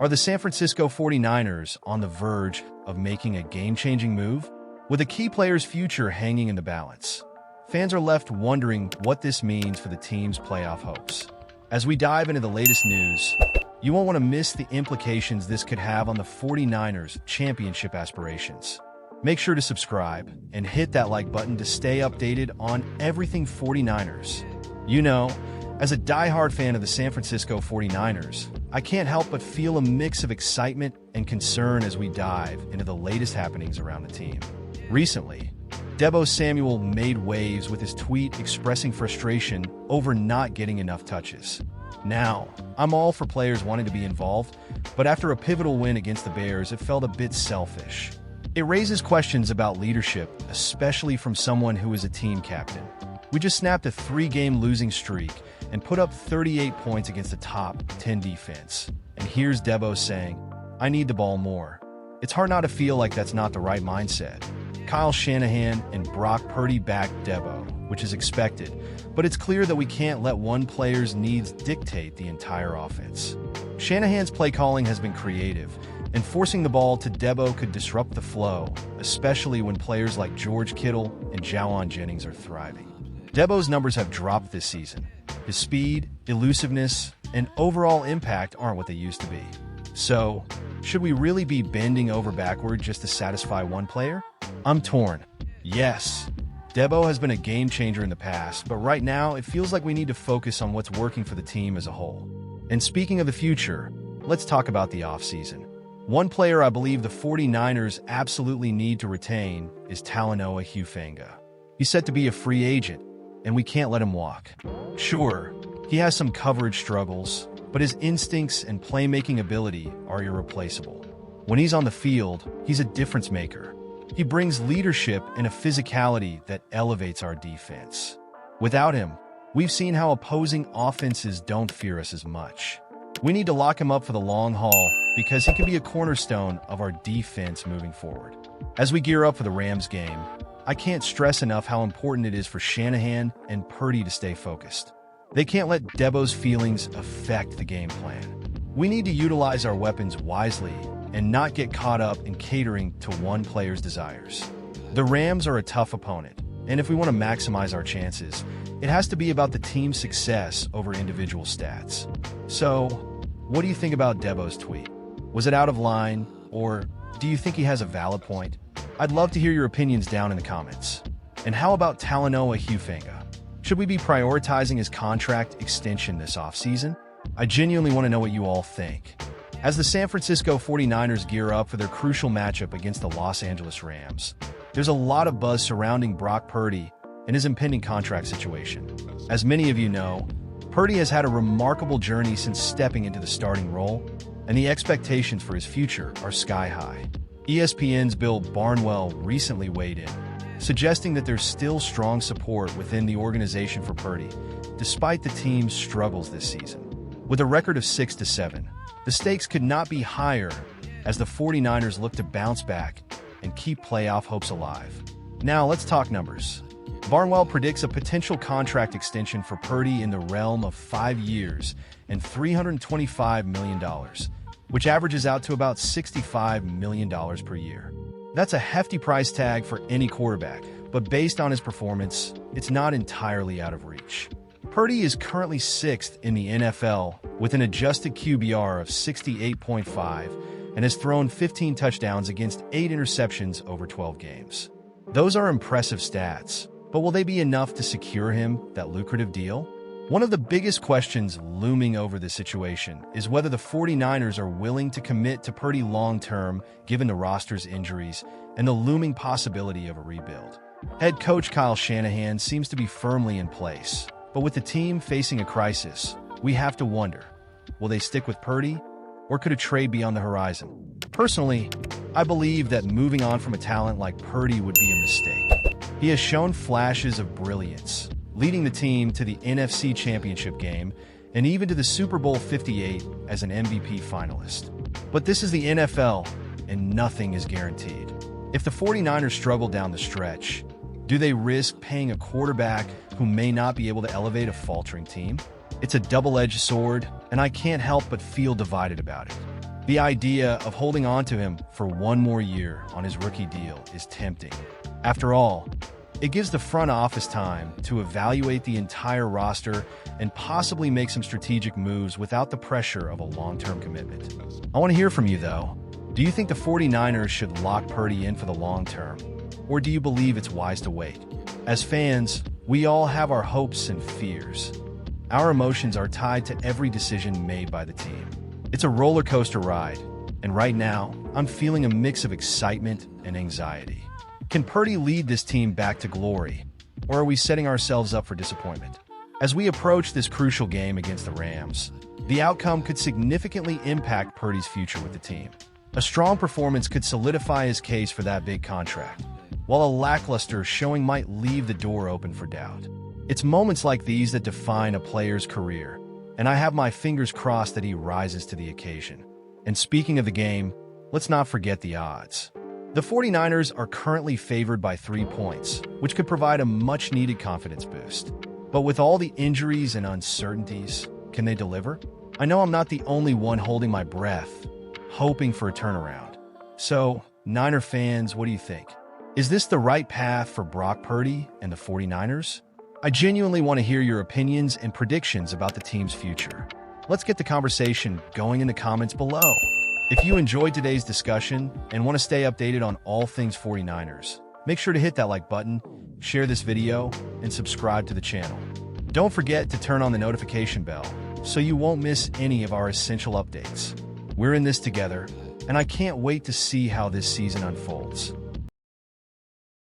Are the San Francisco 49ers on the verge of making a game-changing move? With a key player's future hanging in the balance, fans are left wondering what this means for the team's playoff hopes. As we dive into the latest news, you won't want to miss the implications this could have on the 49ers' championship aspirations. Make sure to subscribe and hit that like button to stay updated on everything 49ers. You know, as a diehard fan of the San Francisco 49ers, I can't help but feel a mix of excitement and concern as we dive into the latest happenings around the team. Recently, Deebo Samuel made waves with his tweet expressing frustration over not getting enough touches. Now, I'm all for players wanting to be involved, but after a pivotal win against the Bears, it felt a bit selfish. It raises questions about leadership, especially from someone who is a team captain. We just snapped a 3-game losing streak and put up 38 points against the top 10 defense. And here's Deebo saying, "I need the ball more." It's hard not to feel like that's not the right mindset. Kyle Shanahan and Brock Purdy backed Deebo, which is expected, but it's clear that we can't let one player's needs dictate the entire offense. Shanahan's play calling has been creative, and forcing the ball to Deebo could disrupt the flow, especially when players like George Kittle and Jawan Jennings are thriving. Deebo's numbers have dropped this season. His speed, elusiveness, and overall impact aren't what they used to be. So, should we really be bending over backward just to satisfy one player? I'm torn. Yes, Deebo has been a game changer in the past, but right now it feels like we need to focus on what's working for the team as a whole. And speaking of the future, let's talk about the offseason. One player I believe the 49ers absolutely need to retain is Talanoa Hufanga. He's set to be a free agent, and we can't let him walk. Sure, he has some coverage struggles, but his instincts and playmaking ability are irreplaceable. When he's on the field, he's a difference maker. He brings leadership and a physicality that elevates our defense. Without him, we've seen how opposing offenses don't fear us as much. We need to lock him up for the long haul because he can be a cornerstone of our defense moving forward. As we gear up for the Rams game, I can't stress enough how important it is for Shanahan and Purdy to stay focused. They can't let Deebo's feelings affect the game plan. We need to utilize our weapons wisely and not get caught up in catering to one player's desires. The Rams are a tough opponent, and if we want to maximize our chances, it has to be about the team's success over individual stats. So, what do you think about Deebo's tweet? Was it out of line, or do you think he has a valid point? I'd love to hear your opinions down in the comments. And how about Talanoa Hufanga? Should we be prioritizing his contract extension this offseason? I genuinely want to know what you all think. As the San Francisco 49ers gear up for their crucial matchup against the Los Angeles Rams, there's a lot of buzz surrounding Brock Purdy and his impending contract situation. As many of you know, Purdy has had a remarkable journey since stepping into the starting role, and the expectations for his future are sky high. ESPN's Bill Barnwell recently weighed in, suggesting that there's still strong support within the organization for Purdy, despite the team's struggles this season. With a record of 6-7, the stakes could not be higher as the 49ers look to bounce back and keep playoff hopes alive. Now let's talk numbers. Barnwell predicts a potential contract extension for Purdy in the realm of 5 years and $325 million, which averages out to about $65 million per year. That's a hefty price tag for any quarterback, but based on his performance, it's not entirely out of reach. Purdy is currently 6th in the NFL with an adjusted QBR of 68.5 and has thrown 15 touchdowns against 8 interceptions over 12 games. Those are impressive stats, but will they be enough to secure him that lucrative deal? One of the biggest questions looming over this situation is whether the 49ers are willing to commit to Purdy long-term given the roster's injuries and the looming possibility of a rebuild. Head coach Kyle Shanahan seems to be firmly in place, but with the team facing a crisis, we have to wonder, will they stick with Purdy, or could a trade be on the horizon? Personally, I believe that moving on from a talent like Purdy would be a mistake. He has shown flashes of brilliance, leading the team to the NFC Championship game and even to the Super Bowl 58 as an MVP finalist. But this is the NFL, and nothing is guaranteed. If the 49ers struggle down the stretch, do they risk paying a quarterback who may not be able to elevate a faltering team? It's a double-edged sword, and I can't help but feel divided about it. The idea of holding on to him for one more year on his rookie deal is tempting. After all, it gives the front office time to evaluate the entire roster and possibly make some strategic moves without the pressure of a long-term commitment. I want to hear from you, though. Do you think the 49ers should lock Purdy in for the long term, or do you believe it's wise to wait? As fans, we all have our hopes and fears. Our emotions are tied to every decision made by the team. It's a roller coaster ride, and right now, I'm feeling a mix of excitement and anxiety. Can Purdy lead this team back to glory, or are we setting ourselves up for disappointment? As we approach this crucial game against the Rams, the outcome could significantly impact Purdy's future with the team. A strong performance could solidify his case for that big contract, while a lackluster showing might leave the door open for doubt. It's moments like these that define a player's career, and I have my fingers crossed that he rises to the occasion. And speaking of the game, let's not forget the odds. The 49ers are currently favored by 3 points, which could provide a much-needed confidence boost. But with all the injuries and uncertainties, can they deliver? I know I'm not the only one holding my breath, hoping for a turnaround. So, Niner fans, what do you think? Is this the right path for Brock Purdy and the 49ers? I genuinely want to hear your opinions and predictions about the team's future. Let's get the conversation going in the comments below. If you enjoyed today's discussion and want to stay updated on all things 49ers, make sure to hit that like button, share this video, and subscribe to the channel. Don't forget to turn on the notification bell so you won't miss any of our essential updates. We're in this together, and I can't wait to see how this season unfolds.